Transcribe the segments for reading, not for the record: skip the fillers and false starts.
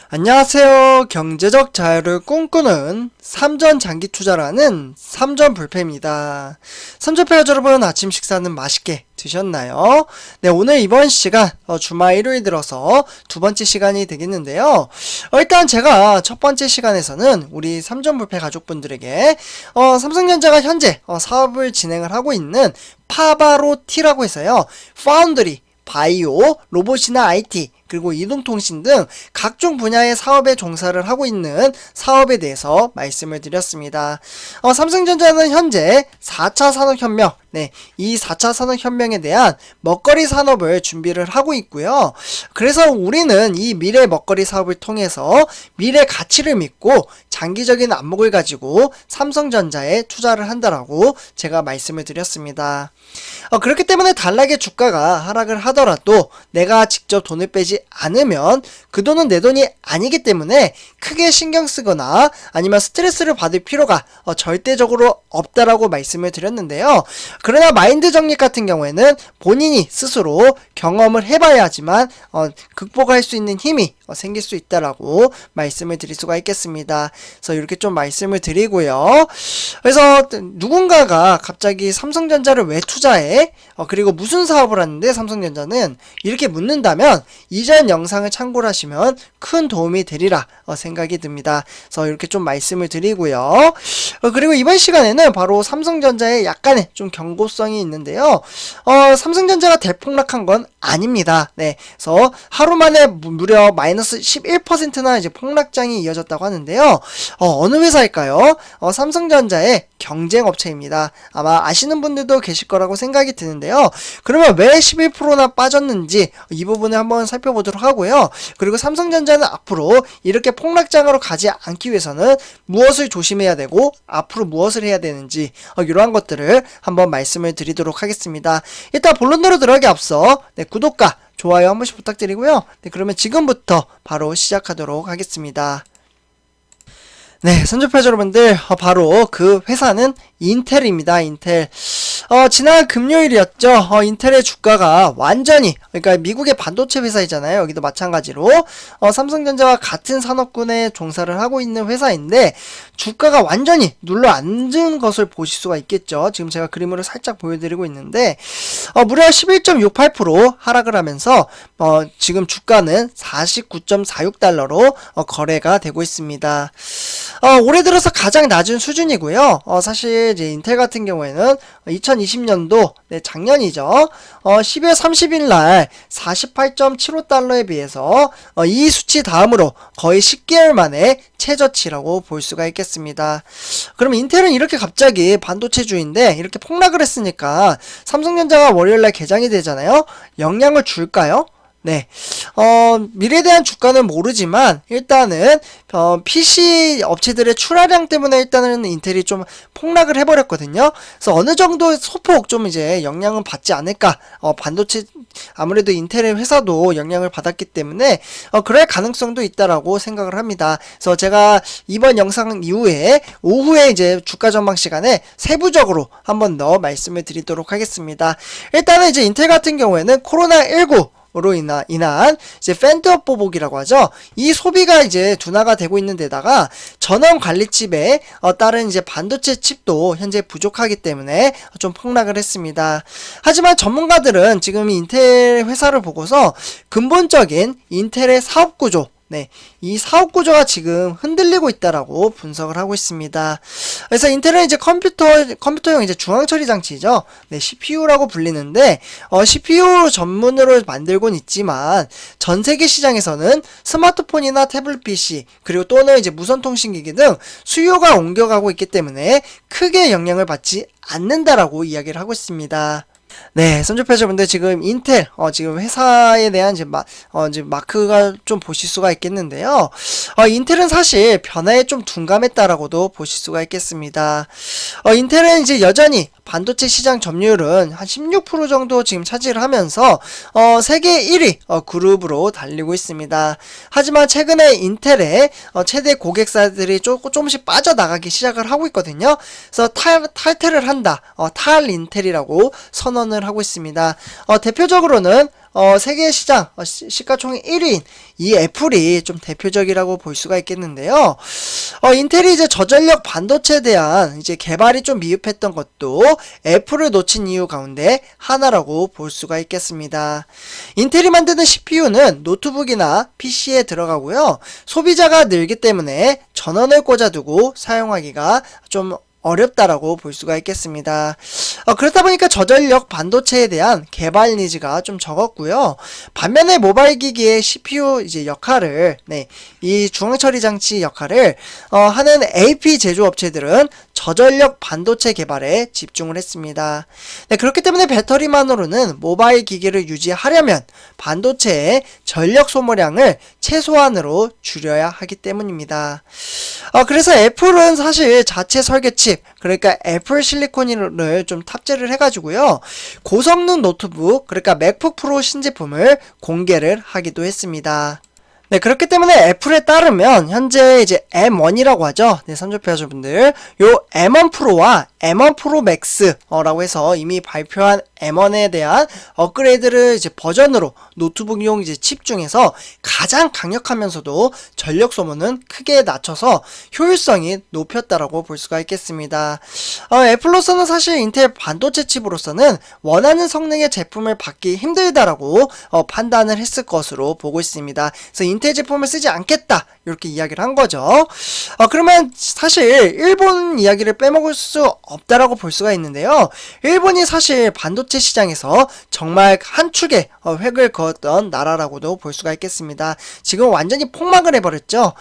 안녕하세요. 경제적 자유를 꿈꾸는 삼전장기투자라는 삼전불패입니다. 삼전패 여러분, 아침 식사는 맛있게 드셨나요? 네, 오늘 이번 시간 주말 일요일 들어서 두 번째 시간이 되겠는데요. 일단 제가 첫 번째 시간에서는 우리 삼전불패 가족분들에게 삼성전자가 현재 사업을 진행을 하고 있는 파바로티라고 해서요, 파운드리, 바이오, 로봇이나 IT, 그리고 이동통신 등 각종 분야의 사업에 종사를 하고 있는 사업에 대해서 말씀을 드렸습니다. 삼성전자는 현재 4차 산업혁명, 이 4차 산업혁명에 대한 먹거리 산업을 준비를 하고 있고요. 그래서 우리는 이 미래 먹거리 사업을 통해서 미래 가치를 믿고 장기적인 안목을 가지고 삼성전자에 투자를 한다라고 제가 말씀을 드렸습니다. 그렇기 때문에 단락의 주가가 하락을 하더라도 내가 직접 돈을 빼지 않으면 그 돈은 내 돈이 아니기 때문에 크게 신경 쓰거나 아니면 스트레스를 받을 필요가 절대적으로 없다라고 말씀을 드렸는데요. 그러나 마인드 정립 같은 경우에는 본인이 스스로 경험을 해봐야지만 극복할 수 있는 힘이 생길 수 있다라고 말씀을 드릴 수가 있겠습니다. 그래서 이렇게 좀 말씀을 드리고요. 그래서 누군가가 갑자기 삼성전자를 왜 투자해? 그리고 무슨 사업을 하는데 삼성전자는? 이렇게 묻는다면 이전 영상을 참고를 하시면 큰 도움이 되리라 생각이 듭니다. 그래서 이렇게 좀 말씀을 드리고요. 그리고 이번 시간에는 바로 삼성전자의 약간의 좀 경고성이 있는데요. 삼성전자가 대폭락한 건 아닙니다. 그래서 하루 만에 무려 마이너스 11%나 이제 폭락장이 이어졌다고 하는데요. 어느 회사일까요? 삼성전자의 경쟁 업체입니다. 아마 아시는 분들도 계실 거라고 생각이 드는데요. 그러면 왜 11%나 빠졌는지 이 부분을 한번 살펴보도록 하고요. 그리고 삼성전자는 앞으로 이렇게 폭락장으로 가지 않기 위해서는 무엇을 조심해야 되고 앞으로 무엇을 해야 되는지 이러한 것들을 한번 말씀을 드리도록 하겠습니다. 일단 본론으로 들어가기 앞서 구독과 좋아요 한 번씩 부탁드리고요. 그러면 지금부터 바로 시작하도록 하겠습니다. 선조패 여러분들, 바로 그 회사는 인텔입니다. 인텔. 지난 금요일이었죠. 인텔의 주가가 완전히, 그러니까 미국의 반도체 회사이잖아요. 여기도 마찬가지로 삼성전자와 같은 산업군에 종사를 하고 있는 회사인데 주가가 완전히 눌러앉은 것을 보실 수가 있겠죠. 지금 제가 그림으로 살짝 보여드리고 있는데 무려 11.68% 하락을 하면서 지금 주가는 49.46달러로 거래가 되고 있습니다. 올해 들어서 가장 낮은 수준이고요. 사실 이제 인텔 같은 경우에는 2020년도 작년이죠. 12월 30일 날 48.75달러에 비해서 이 수치 다음으로 거의 10개월 만에 최저치라고 볼 수가 있겠습니다. 그럼 인텔은 이렇게 갑자기 반도체주인데 이렇게 폭락을 했으니까 삼성전자가 월요일날 개장이 되잖아요. 영향을 줄까요? 미래에 대한 주가는 모르지만 일단은 PC 업체들의 출하량 때문에 일단은 인텔이 좀 폭락을 해버렸거든요. 그래서 어느 정도 소폭 좀 이제 영향은 받지 않을까. 반도체 아무래도 인텔의 회사도 영향을 받았기 때문에 그럴 가능성도 있다라고 생각을 합니다. 그래서 제가 이번 영상 이후에 오후에 이제 주가 전망 시간에 세부적으로 한 번 더 말씀을 드리도록 하겠습니다. 일단은 이제 인텔 같은 경우에는 코로나19 으로 인한 이제 팬텀 보복이라고 하죠. 이 소비가 이제 둔화가 되고 있는 데다가 전원 관리칩에 따른 이제 반도체 칩도 현재 부족하기 때문에 좀 폭락을 했습니다. 하지만 전문가들은 지금 인텔 회사를 보고서 근본적인 인텔의 사업 구조, 이 사업 구조가 지금 흔들리고 있다라고 분석을 하고 있습니다. 그래서 인텔은 이제 컴퓨터용 이제 중앙 처리 장치죠. CPU라고 불리는데 CPU 전문으로 만들곤 있지만 전 세계 시장에서는 스마트폰이나 태블릿 PC 그리고 또는 이제 무선 통신기기 등 수요가 옮겨가고 있기 때문에 크게 영향을 받지 않는다라고 이야기를 하고 있습니다. 선조패자분들 지금 인텔 지금 회사에 대한 이제 마크가 좀 보실 수가 있겠는데요. 인텔은 사실 변화에 좀 둔감했다라고도 보실 수가 있겠습니다. 인텔은 이제 여전히 반도체 시장 점유율은 한 16% 정도 지금 차지를 하면서 세계 1위 그룹으로 달리고 있습니다. 하지만 최근에 인텔의 최대 고객사들이 조금씩 빠져나가기 시작을 하고 있거든요. 그래서 탈퇴를 한다. 탈인텔이라고 선언을 집중을 하고 있습니다. 대표적으로는 세계 시장 시가총액 1위인 이 애플이 좀 대표적이라고 볼 수가 있겠는데요. 인텔이 이제 저전력 반도체에 대한 이제 개발이 좀 미흡했던 것도 애플을 놓친 이유 가운데 하나라고 볼 수가 있겠습니다. 인텔이 만드는 CPU는 노트북이나 PC에 들어가고요. 소비자가 늘기 때문에 전원을 꽂아두고 사용하기가 좀 어렵다라고 볼 수가 있겠습니다. 그렇다 보니까 저전력 반도체에 대한 개발 니즈가 좀 적었고요. 반면에 모바일 기기의 CPU 이제 역할을, 이 중앙처리 장치 역할을 하는 AP 제조업체들은 저전력 반도체 개발에 집중을 했습니다. 그렇기 때문에 배터리만으로는 모바일 기기를 유지하려면 반도체의 전력 소모량을 최소한으로 줄여야 하기 때문입니다. 그래서 애플은 사실 자체 설계칩, 그러니까 애플 실리콘을 좀 탑재를 해가지고요. 고성능 노트북, 그러니까 맥북 프로 신제품을 공개를 하기도 했습니다. 그렇기 때문에 애플에 따르면 현재 이제 M1이라고 하죠. 삼조표 여러분들. 요 M1 프로와 M1 프로 맥스라고 해서 이미 발표한 M1에 대한 업그레이드를 이제 버전으로 노트북용 이제 칩 중에서 가장 강력하면서도 전력 소모는 크게 낮춰서 효율성이 높였다라고 볼 수가 있겠습니다. 애플로서는 사실 인텔 반도체 칩으로서는 원하는 성능의 제품을 받기 힘들다라고 판단을 했을 것으로 보고 있습니다. 그래서 인텔 제품을 쓰지 않겠다 이렇게 이야기를 한 거죠. 그러면 사실 일본 이야기를 빼먹을 수 없다라고 볼 수가 있는데요. 일본이 사실 반도체 시장에서 정말 한 축의 획을 그었던 나라라고도 볼 수가 있겠습니다. 지금 완전히 폭망을 해버렸죠.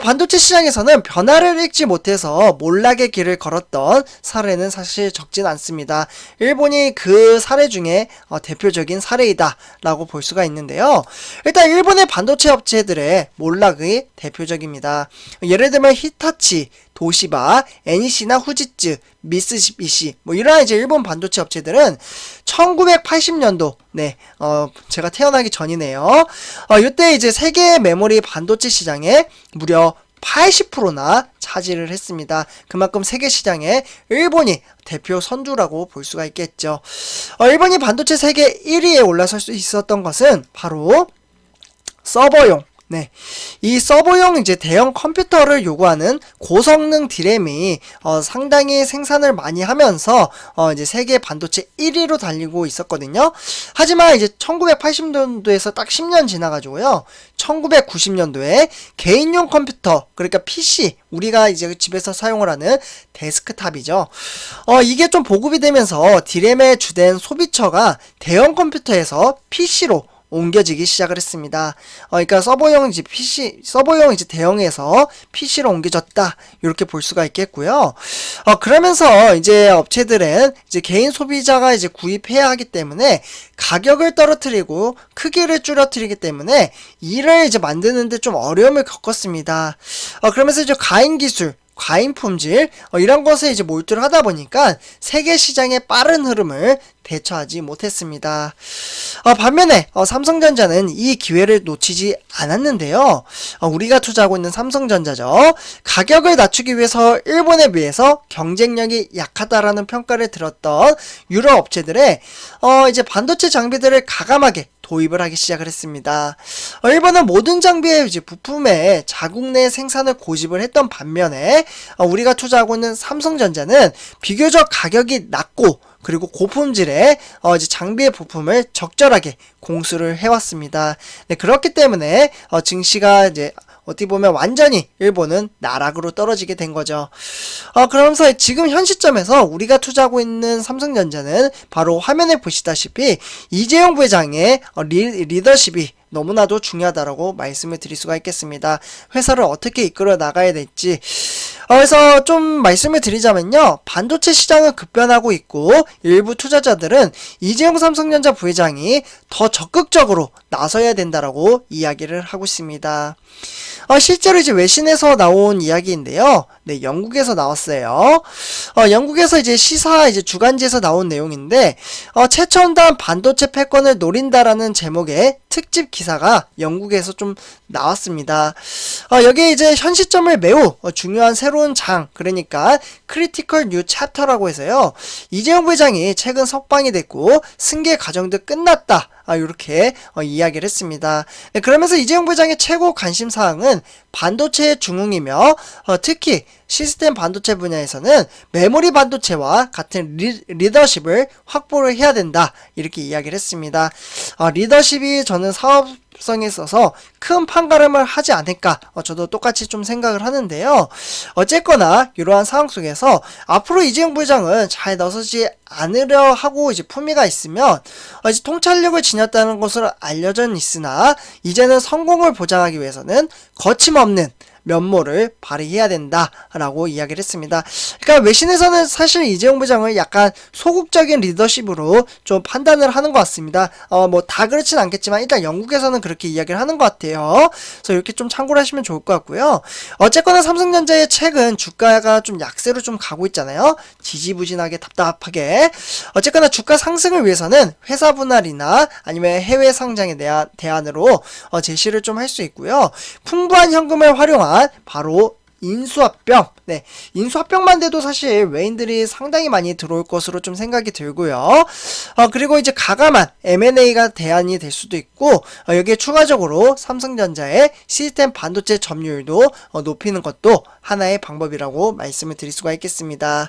반도체 시장에서는 변화를 읽지 못해서 몰락의 길을 걸었던 사례는 사실 적진 않습니다. 일본이 그 사례 중에 대표적인 사례이다 라고 볼 수가 있는데요. 일단 일본의 반도체 업체들의 몰락이 대표적입니다. 예를 들면 히타치, 도시바, NEC나 후지츠, 미쓰비시 이러한 이제 일본 반도체 업체들은 1980년도 제가 태어나기 전이네요. 이때 이제 세계 메모리 반도체 시장에 무려 80%나 차지를 했습니다. 그만큼 세계 시장에 일본이 대표 선두라고 볼 수가 있겠죠. 일본이 반도체 세계 1위에 올라설 수 있었던 것은 바로 서버용, 이 서버용 이제 대형 컴퓨터를 요구하는 고성능 디램이 상당히 생산을 많이 하면서 이제 세계 반도체 1위로 달리고 있었거든요. 하지만 이제 1980년도에서 딱 10년 지나가지고요. 1990년도에 개인용 컴퓨터, 그러니까 PC, 우리가 이제 집에서 사용을 하는 데스크탑이죠. 이게 좀 보급이 되면서 디램의 주된 소비처가 대형 컴퓨터에서 PC로 옮겨지기 시작을 했습니다. 그러니까 서버용 이제 대형에서 PC로 옮겨졌다 이렇게 볼 수가 있겠고요. 그러면서 이제 업체들은 이제 개인 소비자가 이제 구입해야 하기 때문에 가격을 떨어뜨리고 크기를 줄여뜨리기 때문에 이를 이제 만드는데 좀 어려움을 겪었습니다. 그러면서 이제 가인 기술, 과잉 품질 이런 것에 이제 몰두를 하다 보니까 세계 시장의 빠른 흐름을 대처하지 못했습니다. 반면에 삼성전자는 이 기회를 놓치지 않았는데요. 우리가 투자하고 있는 삼성전자죠. 가격을 낮추기 위해서 일본에 비해서 경쟁력이 약하다라는 평가를 들었던 유럽 업체들의 이제 반도체 장비들을 가감하게 도입을 하기 시작을 했습니다. 일본은 모든 장비의 이제 부품의 자국 내 생산을 고집을 했던 반면에 우리가 투자하고 있는 삼성전자는 비교적 가격이 낮고 그리고 고품질의 이제 장비의 부품을 적절하게 공수를 해왔습니다. 그렇기 때문에 증시가 이제 어떻게 보면 완전히 일본은 나락으로 떨어지게 된 거죠. 그러면서 지금 현 시점에서 우리가 투자하고 있는 삼성전자는 바로 화면에 보시다시피 이재용 부회장의 리더십이 너무나도 중요하다라고 말씀을 드릴 수가 있겠습니다. 회사를 어떻게 이끌어 나가야 될지. 그래서 좀 말씀을 드리자면요. 반도체 시장은 급변하고 있고 일부 투자자들은 이재용 삼성전자 부회장이 더 적극적으로 나서야 된다라고 이야기를 하고 있습니다. 실제로 이제 외신에서 나온 이야기인데요. 영국에서 나왔어요. 영국에서 이제 시사 이제 주간지에서 나온 내용인데 최첨단 반도체 패권을 노린다라는 제목의 특집 기사가 영국에서 좀 나왔습니다. 여기에 이제 현 시점을 매우 중요한 새로운 장, 그러니까 크리티컬 뉴 챕터라고 해서요. 이재용 부회장이 최근 석방이 됐고 승계 과정도 끝났다. 이렇게 이야기를 했습니다. 네, 그러면서 이재용 부회장의 최고 관심사항은 반도체의 중흥이며 특히 시스템 반도체 분야에서는 메모리 반도체와 같은 리더십을 확보를 해야 된다. 이렇게 이야기를 했습니다. 리더십이 저는 사업성에 있어서 큰 판가름을 하지 않을까 저도 똑같이 좀 생각을 하는데요. 어쨌거나 이러한 상황 속에서 앞으로 이재용 부회장은 잘 나서지 않으려 하고 이제 품위가 있으면 이제 통찰력을 지녔다는 것으로 알려져 있으나 이제는 성공을 보장하기 위해서는 거침없는 면모를 발휘해야 된다라고 이야기를 했습니다. 그러니까 외신에서는 사실 이재용 부장을 약간 소극적인 리더십으로 좀 판단을 하는 것 같습니다. 뭐 다 그렇진 않겠지만 일단 영국에서는 그렇게 이야기를 하는 것 같아요. 그래서 이렇게 좀 참고를 하시면 좋을 것 같고요. 어쨌거나 삼성전자의 최근 주가가 좀 약세로 좀 가고 있잖아요. 지지부진하게 답답하게. 어쨌거나 주가 상승을 위해서는 회사 분할이나 아니면 해외 상장에 대한 대안으로 제시를 좀 할 수 있고요. 풍부한 현금을 활용한 바로 인수합병. 네, 인수합병만 돼도 사실 외인들이 상당히 많이 들어올 것으로 좀 생각이 들고요. 그리고 이제 가감한 M&A가 대안이 될 수도 있고, 여기에 추가적으로 삼성전자의 시스템 반도체 점유율도 높이는 것도 하나의 방법이라고 말씀을 드릴 수가 있겠습니다.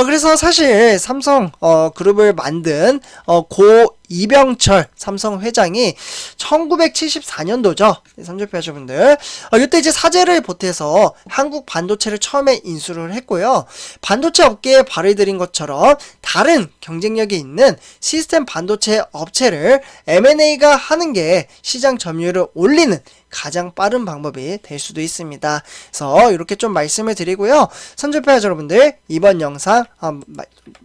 그래서 사실 삼성 그룹을 만든 고 이병철 삼성 회장이 1974년도죠. 삼조표 하셔분들. 이때 이제 사재를 보태서 한국 반도체를 처음에 인수를 했고요. 반도체 업계에 발을 들인 것처럼 다른 경쟁력이 있는 시스템 반도체 업체를 M&A가 하는 게 시장 점유율을 올리는 가장 빠른 방법이 될 수도 있습니다. 그래서 이렇게 좀 말씀을 드리고요. 삼조표 여러분들 이번 영상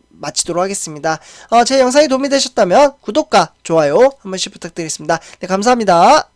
마치도록 하겠습니다. 제 영상이 도움이 되셨다면 구독과 좋아요 한 번씩 부탁드리겠습니다. 네, 감사합니다.